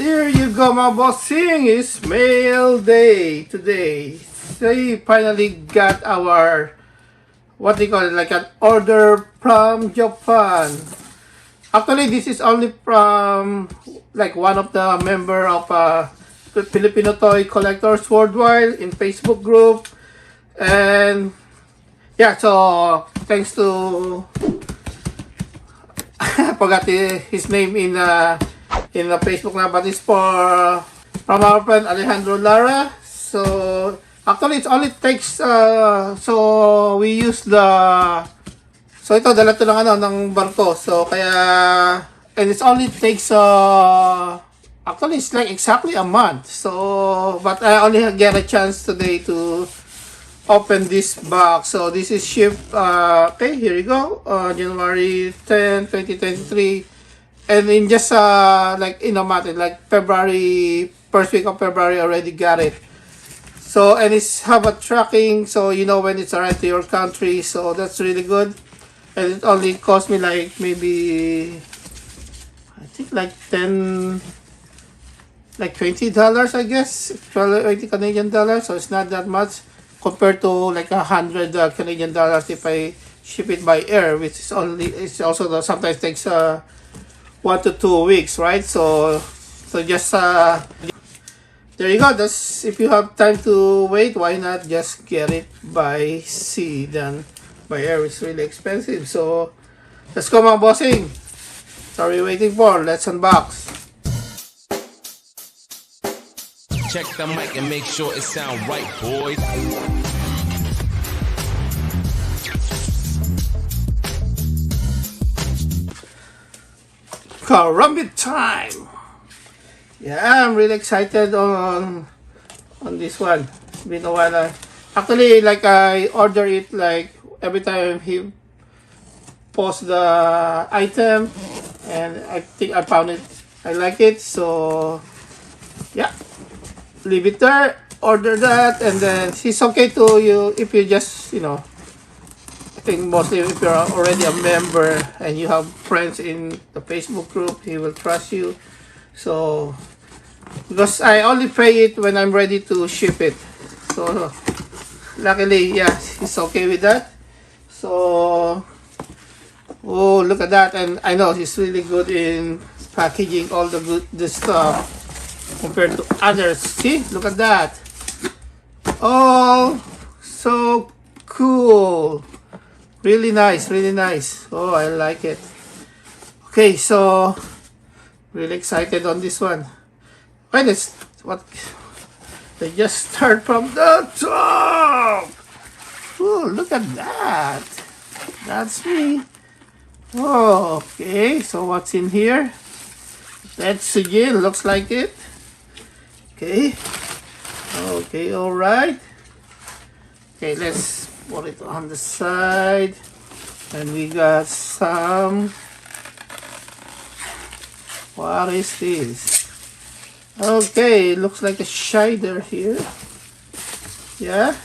Here you go, my bossing. It's mail day today. They finally got our, what they call it, like an order from Japan. Actually, this is only from like one of the member of Filipino toy collectors worldwide in Facebook group. And yeah, so thanks to I forgot his name in the Facebook na, but it's from our friend Alejandro Lara. So actually it only takes so we use so ito dala to ng ng barko. So kaya and it only takes actually it's like exactly a month. So but I only get a chance today to open this box. So this is shipped okay, here you go, January 10, 2023, and in just like in a month, like February, first week of February, already got it. So and it's have a tracking, so you know when it's arrived to your country. So that's really good. And it only cost me like maybe I think like $20, I guess, 20 Canadian dollars. So it's not that much compared to like $100 Canadian dollars if I ship it by air, which is it's also sometimes takes 1 to 2 weeks, right? So just there you go. That's if you have time to wait, why not just get it by sea? Then by air it's really expensive. So let's go, my bossing. What are we waiting for? Let's unbox. Check the mic and make sure it sound right, boys. Karambit time! Yeah, I'm really excited on this one. It's been a while. Actually, like I order it like every time he posts the item, and I think I found it. I like it, so yeah. Leave it there, order that, and then it's okay to you if you just, you know, I think mostly if you're already a member and you have friends in the Facebook group, he will trust you. So because I only pay it when I'm ready to ship it, so luckily, yeah, he's okay with that. So oh, look at that. And I know he's really good in packaging all the stuff compared to others. See, look at that. Oh, so cool. Really nice, really nice. Oh, I like it. Okay, so really excited on this one. Wait, it's what they just start from the top. Oh, look at that. That's me. Oh, okay, so what's in here? That's again, looks like it. Okay. Okay, all right. Okay, let's put it on the side. And we got some. What is this? Okay, looks like a shider here. Yeah.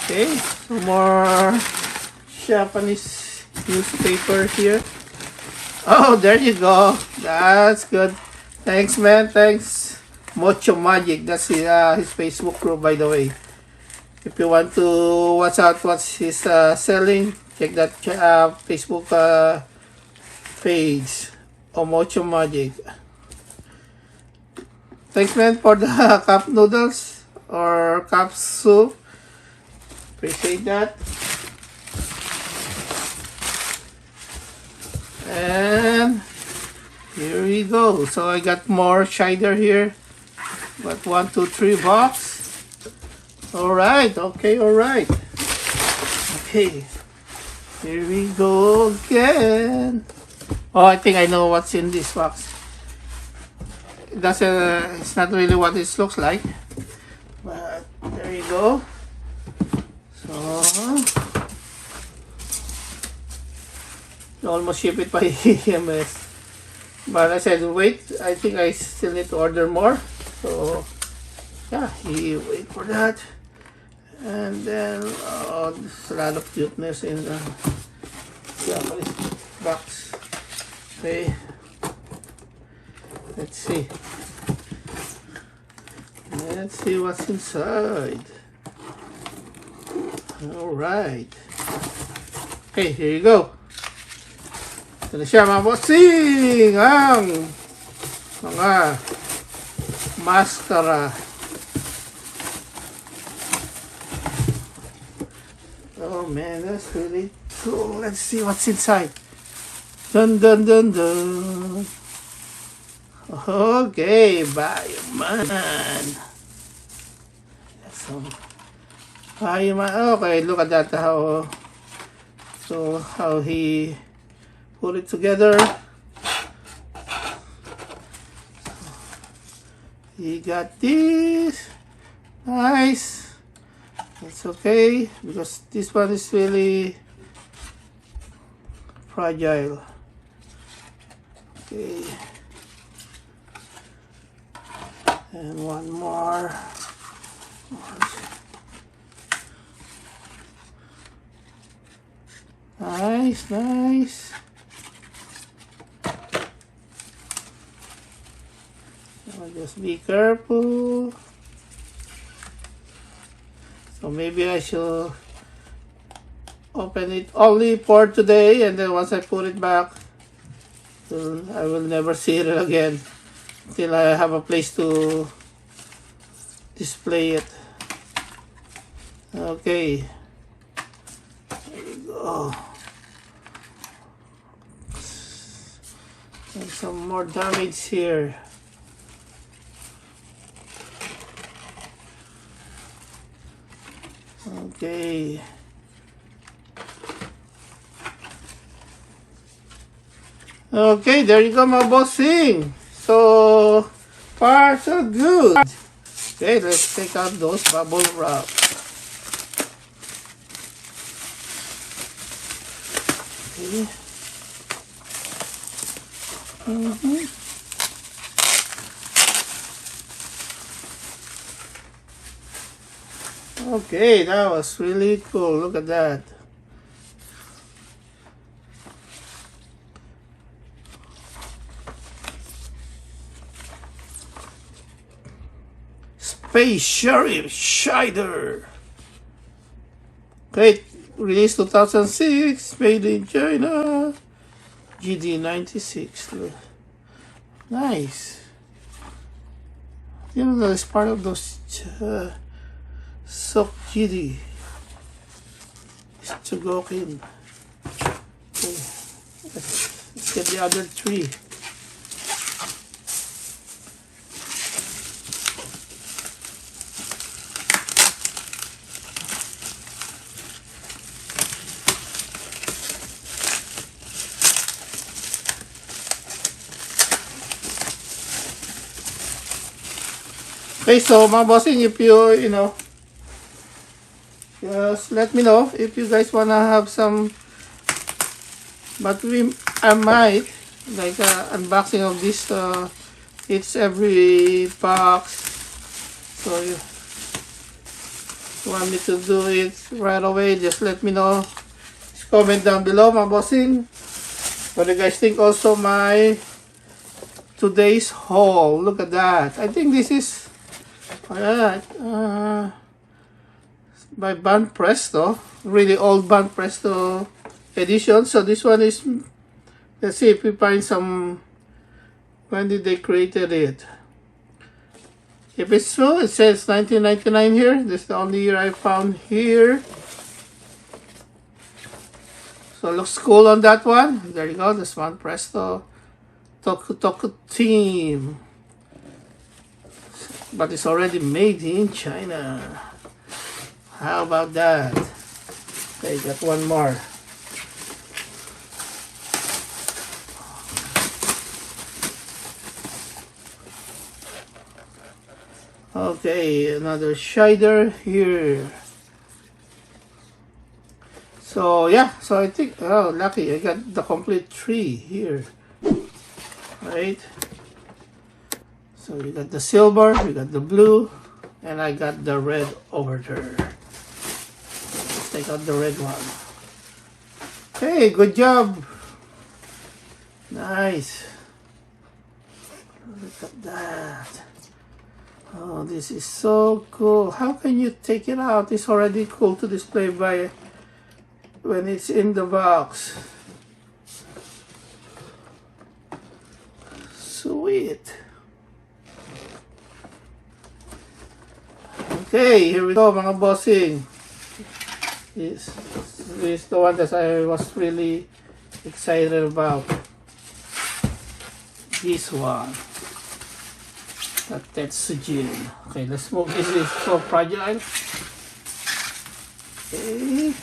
Okay, some more Japanese newspaper here. Oh, there you go. That's good. Thanks, man. Thanks. Mocho Magic. That's his Facebook group, by the way. If you want to watch out what he's selling, check that Facebook page. Mocho Magic. Thanks, man, for the cup noodles or cup soup. Appreciate that. And here we go. So I got more cider here. But 1, 2, 3 box. Alright, okay, alright. Okay. Here we go again. Oh, I think I know what's in this box. It's not really what it looks like. But there you go. So almost ship it by EMS. But I said, wait, I think I still need to order more. So, yeah, you wait for that. And then, there's a lot of cuteness in the Japanese box. Okay. let's see. Let's see what's inside. Alright. Okay, here you go. Ito na siya mga bossing. Ang mga maskara. Oh man, that's really cool. Let's see what's inside. Dun dun dun dun. Okay, Bioman. So, Bioman. Okay, look at that. How he put it together. He got this. Nice. That's okay because this one is really fragile. Okay. And one more. Nice, nice. So just be careful. So maybe I should open it only for today, and then once I put it back, I will never see it again until I have a place to display it. Okay. There we go. And some more damage here. Okay. Okay, there you go, my bossing. So far, so good. Okay, let's take out those bubble wrap. Okay. Okay, that was really cool. Look at that. Space Sheriff Shider. Okay, released 2006, made in China. GD96. Nice. You know, that is part of those Sok GD. It's Chogokin. Okay. Let's get the other three. Okay, so mga bossing, if you know, just let me know if you guys wanna have some. But I might like unboxing of this. It's every box, so you want me to do it right away? Just let me know. Just comment down below, mga bossing. What do you guys think? Also, my today's haul. Look at that. I think this is. Alright, by Band Presto, really old Band Presto edition. So this one is, let's see if we find some, when did they created it. If it's true, it says 1999 here. This is the only year I found here. So it looks cool on that one. There you go, this Band Presto Toku team. But it's already made in China. How about that? Okay, got one more. Okay, another Shider here. So yeah, so I think, oh lucky, I got the complete tree here. Right? So you got the silver, you got the blue, and I got the red over there. Let's take out the red one. Hey, good job. Nice. Look at that. Oh, this is so cool. How can you take it out? It's already cool to display by when it's in the box. Sweet. Okay, here we go, mga bossing. This is the one that I was really excited about. This one. The Tetsujin. Okay, let's move. This is so fragile. Okay.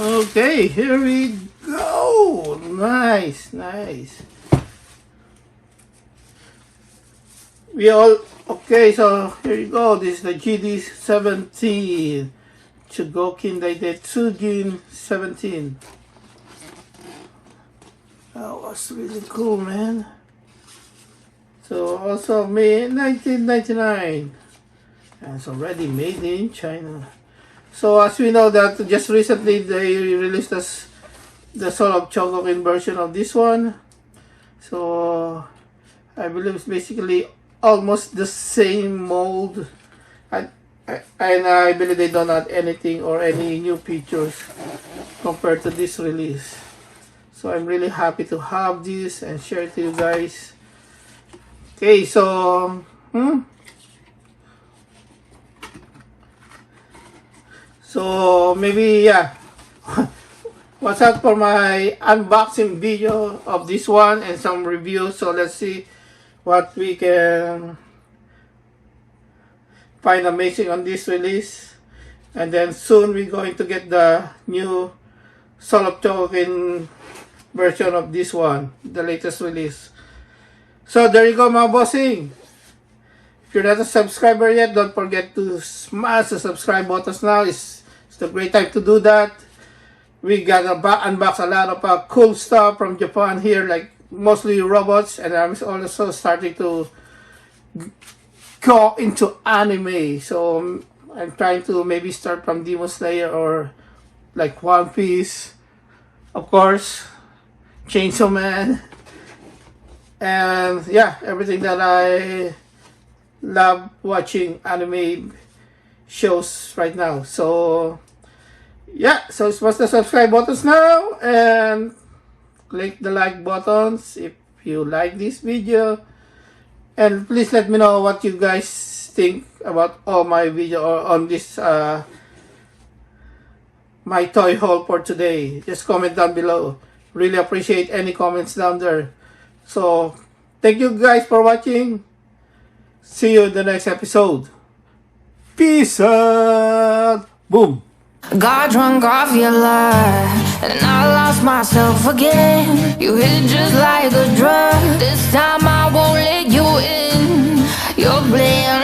Okay, here we go. Nice, nice. Okay, so here you go. This is the GD17. Chugokin Daidetsujin 17. That was really cool, man. So also made 1999. And it's already made in China. So as we know that just recently they released the Soul of Chogokin version of this one. So I believe it's basically almost the same mold. And I believe they don't add anything or any new features compared to this release. So I'm really happy to have this and share it to you guys. Okay, so so maybe, yeah, watch out for my unboxing video of this one and some reviews. So let's see what we can find amazing on this release. And then soon we're going to get the new Soul of Chogokin version of this one, the latest release. So there you go, mga bossing. If you're not a subscriber yet, don't forget to smash the subscribe button now. It's a great time to do that. We got unbox a lot of cool stuff from Japan here, like mostly robots, and I'm also starting to go into anime. So I'm trying to maybe start from Demon Slayer or like One Piece, of course, Chainsaw Man, and yeah, everything that I love watching anime shows right now. So yeah, so smash the subscribe buttons now and click the like buttons if you like this video, and please let me know what you guys think about all my video or on this my toy haul for today. Just comment down below. Really appreciate any comments down there. So thank you guys for watching. See you in the next episode. Peace out. Boom. Got drunk off your lies, and I lost myself again. You hit just like a drug. This time I won't let you in. You're playing